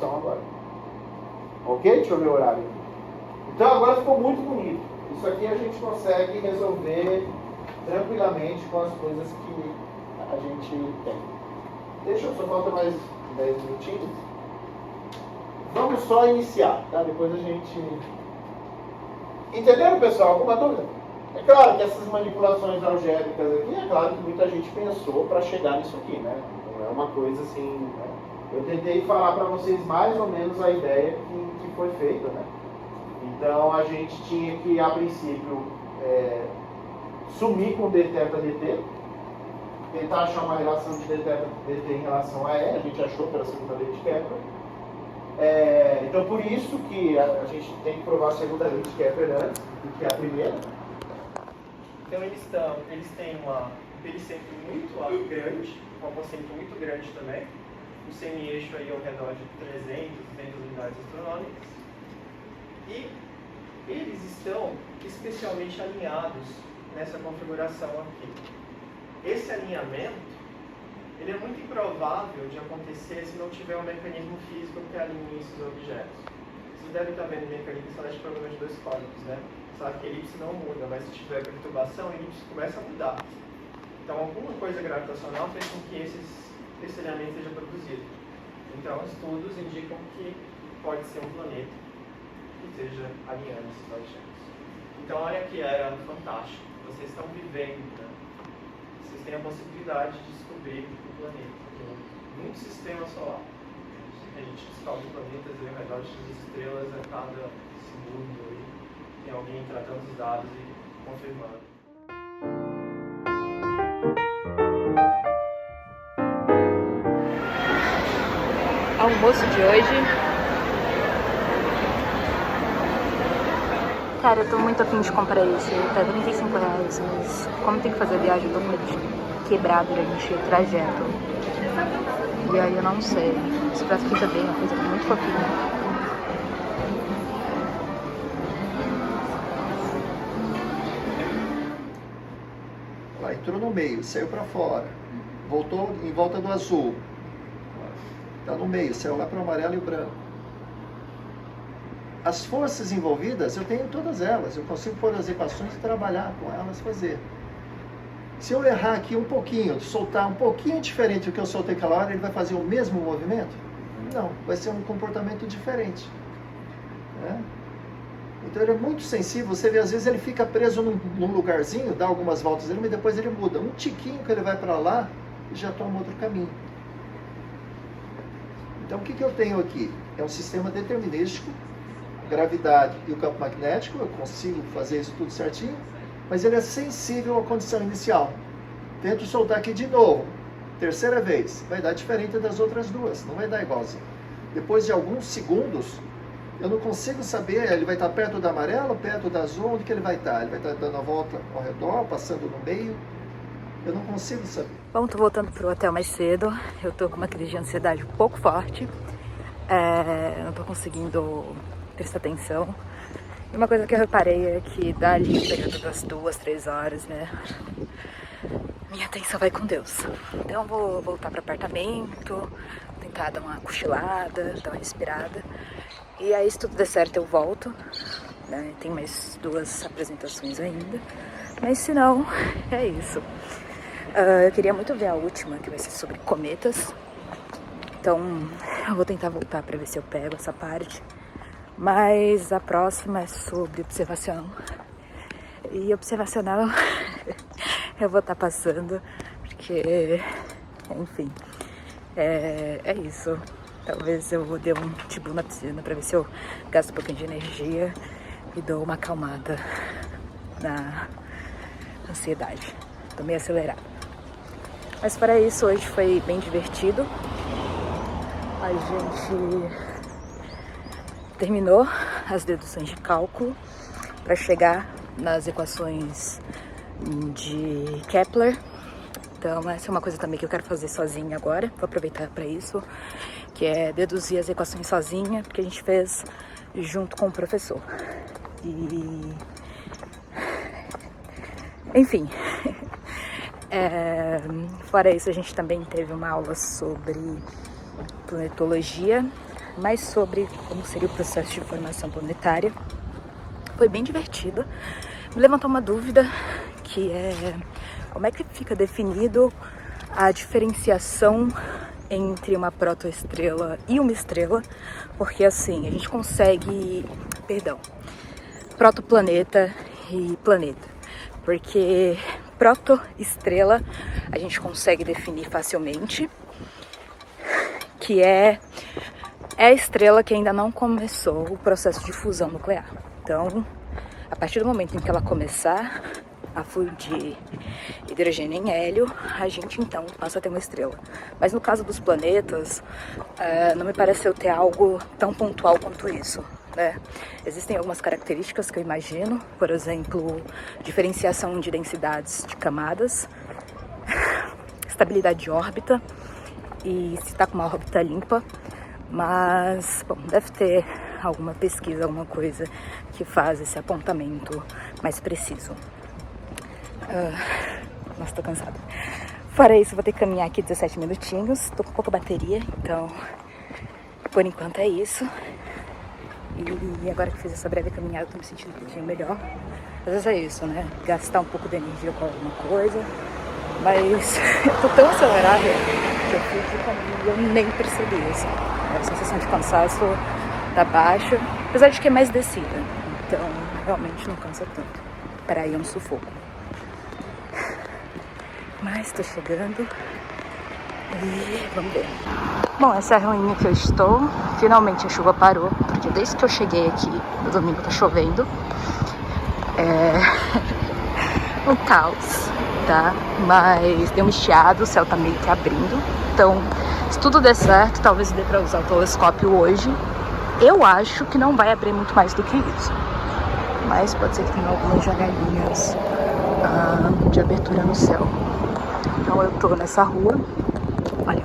solução agora. Ok? Deixa eu ver o horário. Então agora ficou muito bonito. Isso aqui a gente consegue resolver tranquilamente com as coisas que a gente tem. Deixa eu só falta mais 10 minutinhos. Vamos só iniciar, tá? Depois a gente... Entenderam, pessoal? Alguma dúvida? É claro que essas manipulações algébricas aqui, é claro que muita gente pensou para chegar nisso aqui, né? Não é uma coisa assim... Né? Eu tentei falar para vocês mais ou menos a ideia que foi feita, né? Então a gente tinha que, a princípio, sumir com dθ/dt, tentar achar uma relação de dθ/dt em relação a E, a gente achou pela segunda lei de Kepler. Então por isso que a gente tem que provar a segunda lei de Kepler antes do que a primeira. Então eles têm um pericentro muito grande, um apocentro muito grande também, o semi-eixo aí ao redor de 300, 200 unidades astronômicas, e eles estão especialmente alinhados nessa configuração aqui. Esse alinhamento, ele é muito improvável de acontecer se não tiver um mecanismo físico que alinhe esses objetos. Vocês devem estar vendo o mecanismo celeste problema de dois códigos, né? Sabe que a elipse não muda, mas se tiver perturbação, a elipse começa a mudar. Então, alguma coisa gravitacional fez com que esse alinhamento seja produzido. Então, estudos indicam que pode ser um planeta que esteja alinhando esses objetos. Então, olha que era fantástico. Vocês estão vivendo, né? Vocês têm a possibilidade de descobrir um planeta num sistema solar. A gente descobre planetas ao redor de estrelas a cada segundo. E tem alguém tratando os dados e confirmando. Almoço de hoje. Cara, eu tô muito afim de comprar esse. Tá R$35, mas como tem que fazer a viagem, eu tô muito quebrado durante o trajeto. E aí eu não sei. Esse prato aqui também é uma coisa muito fofinha. Entrou no meio, saiu para fora, voltou em volta do azul, está no meio, saiu lá para o amarelo e o branco. As forças envolvidas, eu tenho todas elas, eu consigo pôr as equações e trabalhar com elas, fazer. Se eu errar aqui um pouquinho, soltar um pouquinho diferente do que eu soltei aquela hora, ele vai fazer o mesmo movimento? Não, vai ser um comportamento diferente, né? Então ele é muito sensível, você vê, às vezes ele fica preso num lugarzinho, dá algumas voltas ali, mas depois ele muda. Um tiquinho que ele vai para lá e já toma outro caminho. Então o que eu tenho aqui? É um sistema determinístico, gravidade e o campo magnético, eu consigo fazer isso tudo certinho, mas ele é sensível à condição inicial. Tento soltar aqui de novo, terceira vez, vai dar diferente das outras duas, não vai dar igualzinho. Depois de alguns segundos, eu não consigo saber, ele vai estar perto do amarelo, perto do azul, onde que ele vai estar? Ele vai estar dando a volta ao redor, passando no meio? Eu não consigo saber. Bom, tô voltando pro hotel mais cedo. Eu tô com uma crise de ansiedade um pouco forte. Não tô conseguindo prestar atenção. E uma coisa que eu reparei é que dali o período das 2, 3 horas, né? Minha atenção vai com Deus. Então eu vou voltar pro apartamento, tentar dar uma cochilada, dar uma respirada. E aí, se tudo der certo, eu volto, né? Tem mais 2 apresentações ainda. Mas se não, é isso. Eu queria muito ver a última, que vai ser sobre cometas. Então, eu vou tentar voltar pra ver se eu pego essa parte. Mas a próxima é sobre observação. E observacional eu vou estar passando, porque, enfim, é isso. Talvez eu dê um tibu na piscina pra ver se eu gasto um pouquinho de energia e dou uma acalmada na ansiedade. Tô meio acelerada. Mas para isso, hoje foi bem divertido. A gente terminou as deduções de cálculo para chegar nas equações de Kepler. Então essa é uma coisa também que eu quero fazer sozinha agora. Vou aproveitar para isso, que é deduzir as equações sozinha, porque a gente fez junto com o professor. E enfim, fora isso, a gente também teve uma aula sobre planetologia, mais sobre como seria o processo de formação planetária. Foi bem divertido. Me levantou uma dúvida, que é como é que fica definido a diferenciação entre uma protoestrela e uma estrela, porque assim, a gente consegue, protoplaneta e planeta, porque protoestrela a gente consegue definir facilmente, que é a estrela que ainda não começou o processo de fusão nuclear. Então, a partir do momento em que ela começar a fundir hidrogênio em hélio, a gente então passa a ter uma estrela. Mas no caso dos planetas, não me pareceu ter algo tão pontual quanto isso, né? Existem algumas características que eu imagino, por exemplo, diferenciação de densidades de camadas, estabilidade de órbita e se está com uma órbita limpa, mas bom, deve ter alguma pesquisa, alguma coisa que faz esse apontamento mais preciso. Nossa, tô cansada. Fora isso, vou ter que caminhar aqui 17 minutinhos. Tô com pouca bateria, então por enquanto é isso. E agora que fiz essa breve caminhada, tô me sentindo um pouquinho melhor. Às vezes é isso, né? Gastar um pouco de energia com alguma coisa. Mas eu tô tão acelerada que eu fui de caminho e eu nem percebi isso. A sensação de cansaço tá baixa, apesar de que é mais descida. Então realmente não cansa tanto. Para ir é um sufoco. Mas tô chegando e vamos ver. Bom, essa é a ruinha que eu estou. Finalmente a chuva parou, porque desde que eu cheguei aqui no domingo tá chovendo. É um caos, tá? Mas deu um estiado, o céu tá meio que abrindo. Então, se tudo der certo, talvez dê pra usar o telescópio hoje. Eu acho que não vai abrir muito mais do que isso. Mas pode ser que tenha algumas jogadinhas de abertura no céu. Então eu tô nessa rua. Olha.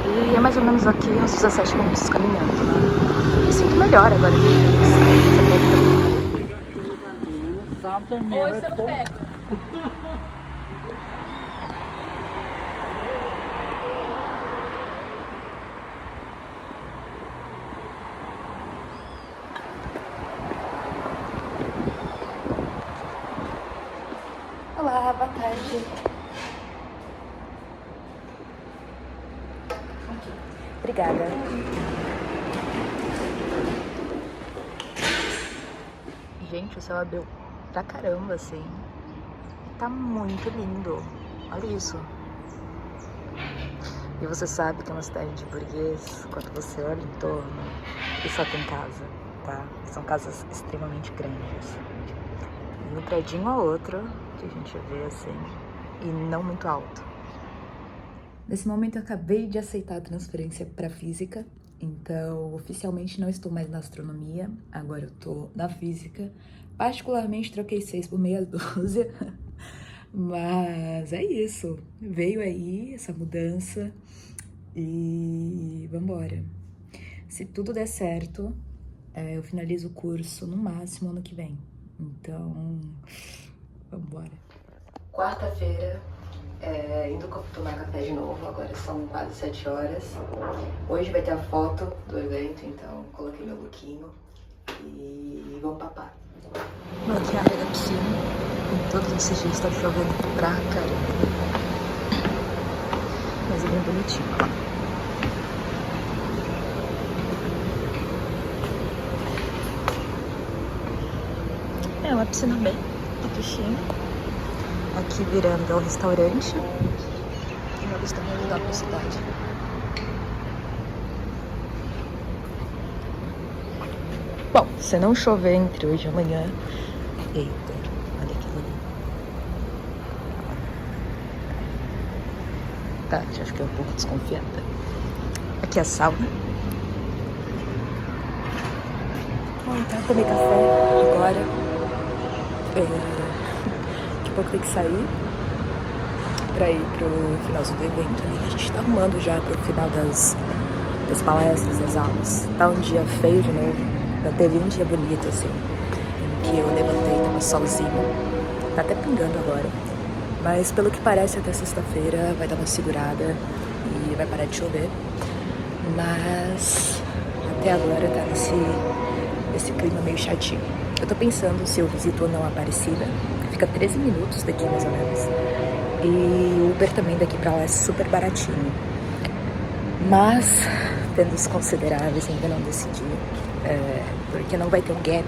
E é mais ou menos aqui uns 17 minutos caminhando, né? Me sinto melhor agora. Hoje você não pega. Olá, boa tarde. Obrigada. Gente, o céu abriu pra caramba, assim. Tá muito lindo. Olha isso. E você sabe que é uma cidade de burguês, quando você olha em torno e só tem casa, tá? São casas extremamente grandes. E um predinho a outro que a gente vê assim, e não muito alto. Nesse momento eu acabei de aceitar a transferência para física, então oficialmente não estou mais na astronomia, agora eu tô na física. Particularmente troquei 6 por meia dúzia, mas é isso. Veio aí essa mudança e vambora. Se tudo der certo, eu finalizo o curso no máximo ano que vem. Então, vambora. Quarta-feira, indo tomar café de novo, agora são quase 7 horas. Hoje vai ter a foto do evento, então coloquei meu lookinho e vamos papar. Aqui é a área da piscina, e todos esses dias tá chovendo pra caramba. Mas é bem bonitinho, ó. É uma piscina bem pequena. Aqui virando é um restaurante. E uma vista muito legal pra cidade. Bom, se não chover entre hoje e amanhã... Eita, olha aquilo ali. Tá, já fiquei um pouco desconfiada. Aqui é a sauna. Bom, então eu tomei café agora. Daqui a pouco tem que sair pra ir pro finalzinho do evento ali, que a gente tá arrumando já pro final das palestras, das aulas. Tá um dia feio de novo, já teve um dia bonito assim, em que eu levantei, tava solzinho, tá até pingando agora, Mas pelo que parece até sexta-feira vai dar uma segurada e vai parar de chover. Mas até agora tá nesse clima meio chatinho. Eu tô pensando se eu visito ou não a Aparecida. Fica 13 minutos daqui mais ou menos. E o Uber também daqui pra lá é super baratinho. Mas, tendo os consideráveis, ainda não decidi. Porque não vai ter um gap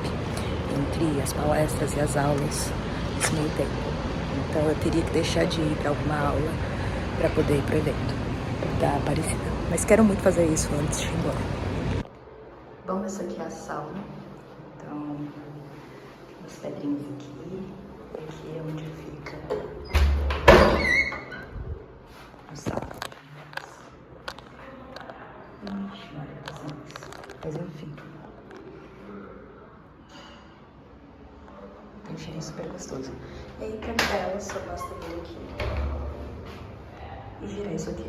entre as palestras e as aulas nesse meio tempo. Então eu teria que deixar de ir pra alguma aula pra poder ir pro evento da Aparecida. Mas quero muito fazer isso antes de ir embora. Bom, essa aqui é a sala. Então, umas pedrinhas aqui. Aqui é onde fica a sala. Ixi, mas enfim. Tem um cheirinho super gostoso. E aí, pra tela, só basta vir aqui e girar isso aqui.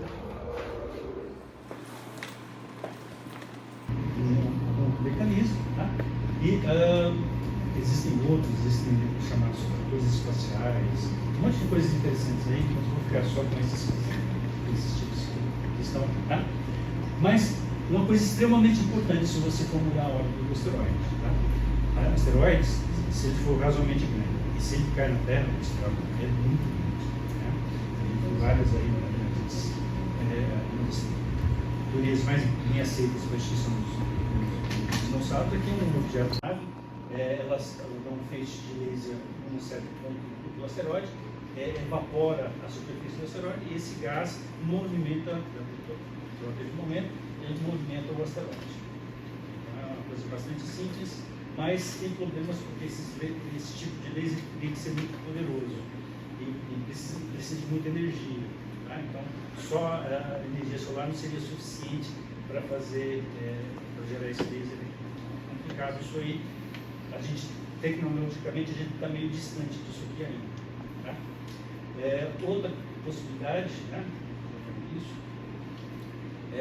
Um mecanismo, tá? E existem chamados coisas espaciais, um monte de coisas interessantes aí, que nós vamos ficar só com esses tipos que estão aqui, tá? Mas uma coisa extremamente importante se você for mudar a órbita do asteroide, tá? Asteroides, se ele for razoavelmente grande e se ele cai na Terra, o asteroide é muito grande, né? Tem várias aí, uma das teorias mais bem aceitas para a extinção dos dinossauros é que um objeto nave, elas dão um feixe de laser em um certo ponto do asteroide, evapora a superfície do asteroide e esse gás movimenta, naquele momento, ele movimenta o asteroide. Então, é uma coisa bastante simples, mas tem problemas porque esse tipo de laser tem que ser muito poderoso e precisa de muita energia. Tá? Então, só a energia solar não seria suficiente para gerar esse laser. É complicado isso aí. Tecnologicamente, a gente está meio distante disso aqui ainda. Tá? Outra possibilidade, né?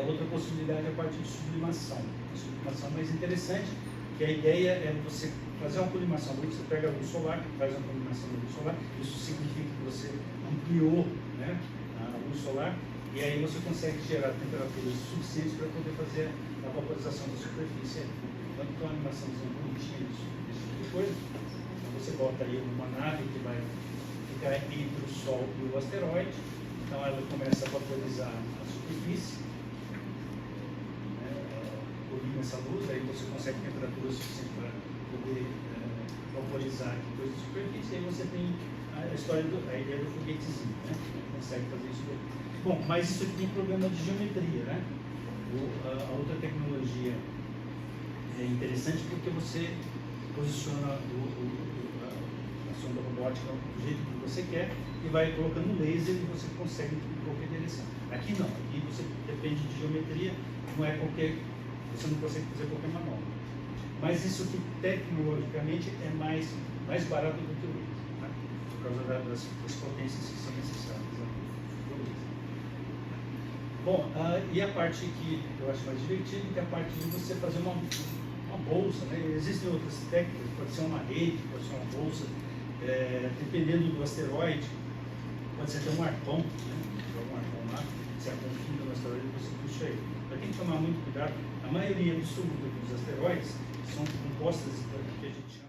Outra possibilidade é a parte de sublimação. A sublimação mais interessante, que a ideia é você fazer uma colimação. Você pega a luz solar, faz uma colimação da luz solar, isso significa que você ampliou, né, a luz solar, e aí você consegue gerar temperaturas suficientes para poder fazer a vaporização da superfície. Então, uma animaçãozinha bonitinha, esse tipo de coisa. Então, você bota aí uma nave que vai ficar entre o Sol e o asteroide, então ela começa a vaporizar a superfície, combina essa luz, aí você consegue temperatura suficiente para poder vaporizar aqui coisas de superfície, aí você tem a ideia do foguetezinho, né? Consegue fazer isso daí. Bom, mas isso aqui tem problema de geometria, né? A outra tecnologia é interessante porque você posiciona a sonda robótica do jeito que você quer e vai colocando laser e você consegue em qualquer direção. Aqui não, aqui você depende de geometria, não é você não consegue fazer qualquer manobra. Mas isso aqui tecnologicamente é mais barato do que o laser, tá? Por causa das potências que são necessárias. Né? Bom, e a parte que eu acho mais divertida é a parte de você fazer uma bolsa, né? Existem outras técnicas, pode ser uma rede, pode ser uma bolsa, dependendo do asteroide, pode ser até um arpão, né? Joga um arpão lá, se afunda no asteroide e você puxa ele. Mas tem que tomar muito cuidado, a maioria absoluta dos asteroides são compostas que a gente chama